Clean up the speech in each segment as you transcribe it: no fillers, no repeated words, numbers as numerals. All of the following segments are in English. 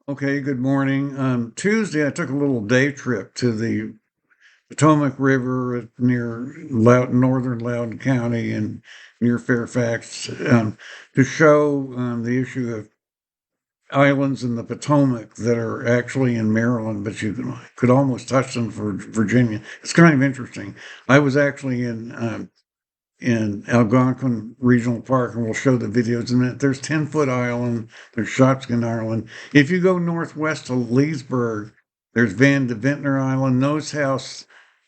Okay, good morning. Tuesday, I took a little day trip to the Potomac River near northern Loudoun County and near Fairfax to show the issue of islands in the Potomac that are actually in Maryland, but could almost touch them for Virginia. It's kind of interesting. I was actually in Algonkian Regional Park, and we'll show the videos in a minute. There's 10-foot Island, there's Shopskin Island. If you go northwest to Leesburg, there's Van de Ventnor Island. Notice how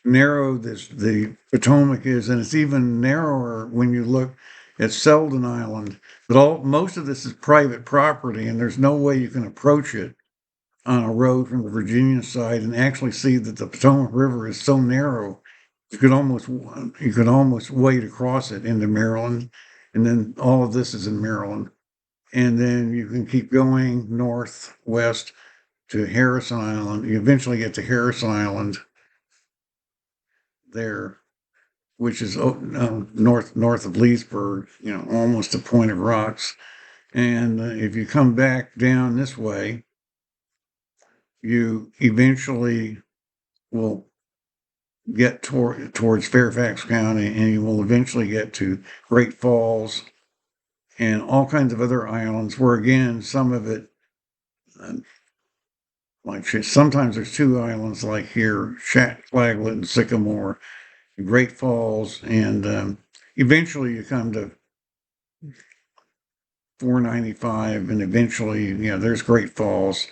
narrow the Potomac is, and it's even narrower when you look at Selden Island. But most of this is private property, and there's no way you can approach it on a road from the Virginia side and actually see that the Potomac River is so narrow you could almost wade across it into Maryland, and then all of this is in Maryland, and then you can keep going northwest to Harrison Island. You eventually get to Harrison Island there, which is north of Leesburg, almost to Point of Rocks. And if you come back down this way, you eventually will get towards Fairfax County, and you will eventually get to Great Falls and all kinds of other islands where, again, some of it, uh, like sometimes there's two islands like here, Flaglet and Sycamore, Great Falls, and eventually you come to 495, and eventually, there's Great Falls,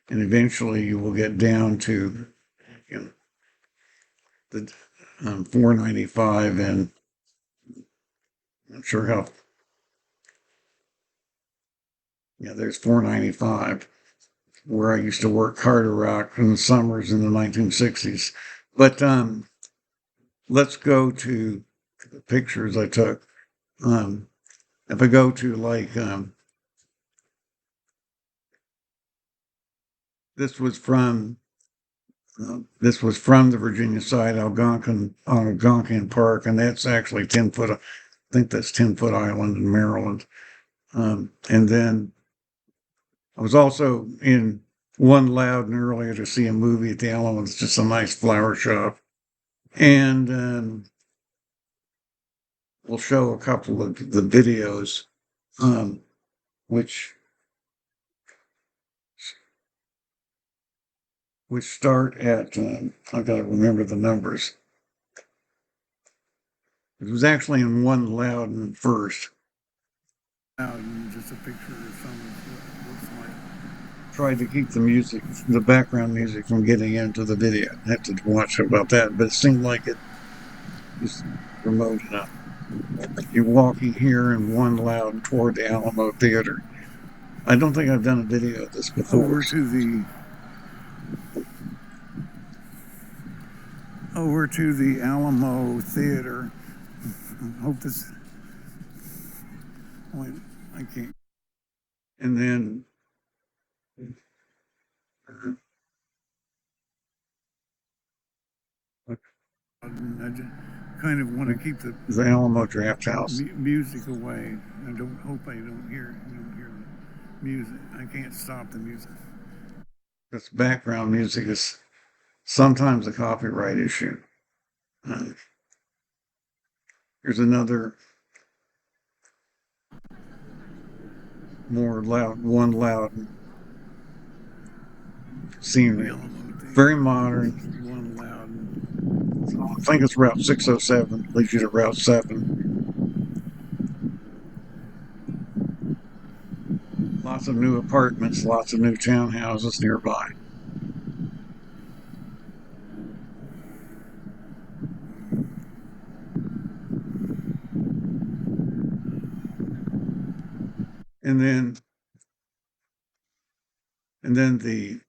and eventually you will get down to, you know, the 495, and I'm not sure how. Yeah, there's 495, where I used to work Carter Rock in the summers in the 1960s. But let's go to the pictures I took. Um, if I go to this was from this was from the Virginia side, Algonkian Park, and that's actually 10 foot. I think that's 10-foot Island in Maryland. And then I was also in One Loudon earlier to see a movie at the Alamo. It's just a nice flower shop, and we'll show a couple of the videos, um, which start at, I've got to remember the numbers. It was actually in One Loudon first. Loudon, just a picture of something that looks like. Tried to keep the background music from getting into the video. I had to watch about that, but it seemed like it was remote enough. You're walking here in One Loudon toward the Alamo Theater. I don't think I've done a video of this before. Over to the Alamo Theater. I hope this. Wait, I can't. And then. I just kind of want to keep the Alamo Draft House music away. I hope I don't hear the music. I can't stop the music. This background music is sometimes a copyright issue. Uh, Here's another more loud, One Loud scenery. Very modern. One Loud. I think it's Route 607, leads you to Route 7. Lots of new apartments, lots of new townhouses nearby. And then the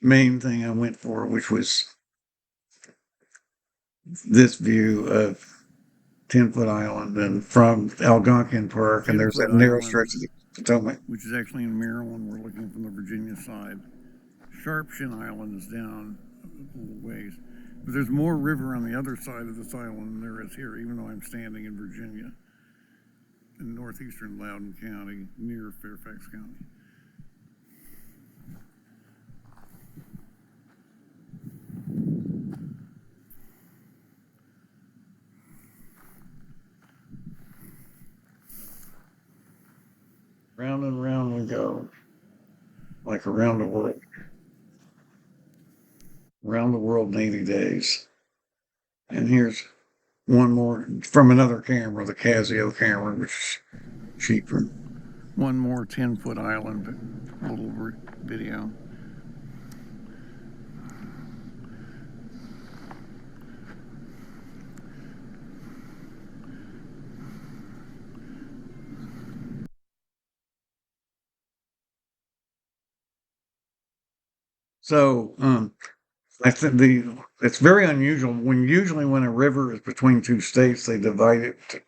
main thing I went for, which was this view of 10-foot Island and from Algonkian Park, and there's that narrow stretch of the Potomac, which is actually in Maryland. We're looking from the Virginia side. Sharpshin Island is down a little ways, but there's more river on the other side of this island than there is here, even though I'm standing in Virginia, in northeastern Loudoun County, near Fairfax County. down we go, like around the world in 80 days. And here's one more from another camera, the Casio camera, which is cheaper. One more 10-foot island little video. So, I think it's very unusual usually when a river is between two states, they divide it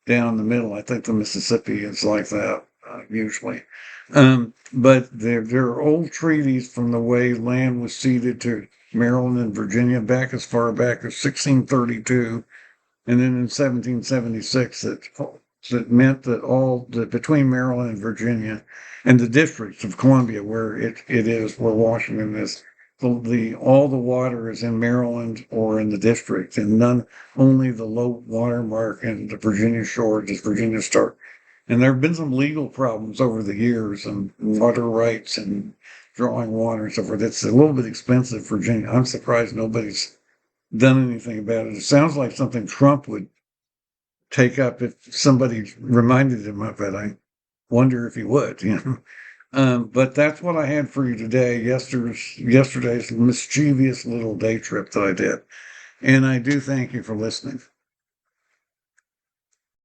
down the middle. I think the Mississippi is like that, usually. But there are old treaties from the way land was ceded to Maryland and Virginia back as far back as 1632. And then in 1776, that meant that between Maryland and Virginia and the districts of Columbia, where it is, where Washington is, all the water is in Maryland or in the district, and only the low water mark and the Virginia shore does Virginia start. And there have been some legal problems over the years and water rights and drawing water and so forth. It's a little bit expensive, Virginia. I'm surprised nobody's done anything about it. It sounds like something Trump would take up if somebody reminded him of it. I wonder if he would, you know. But that's what I had for you today. Yesterday's mischievous little day trip that I did. And I do thank you for listening.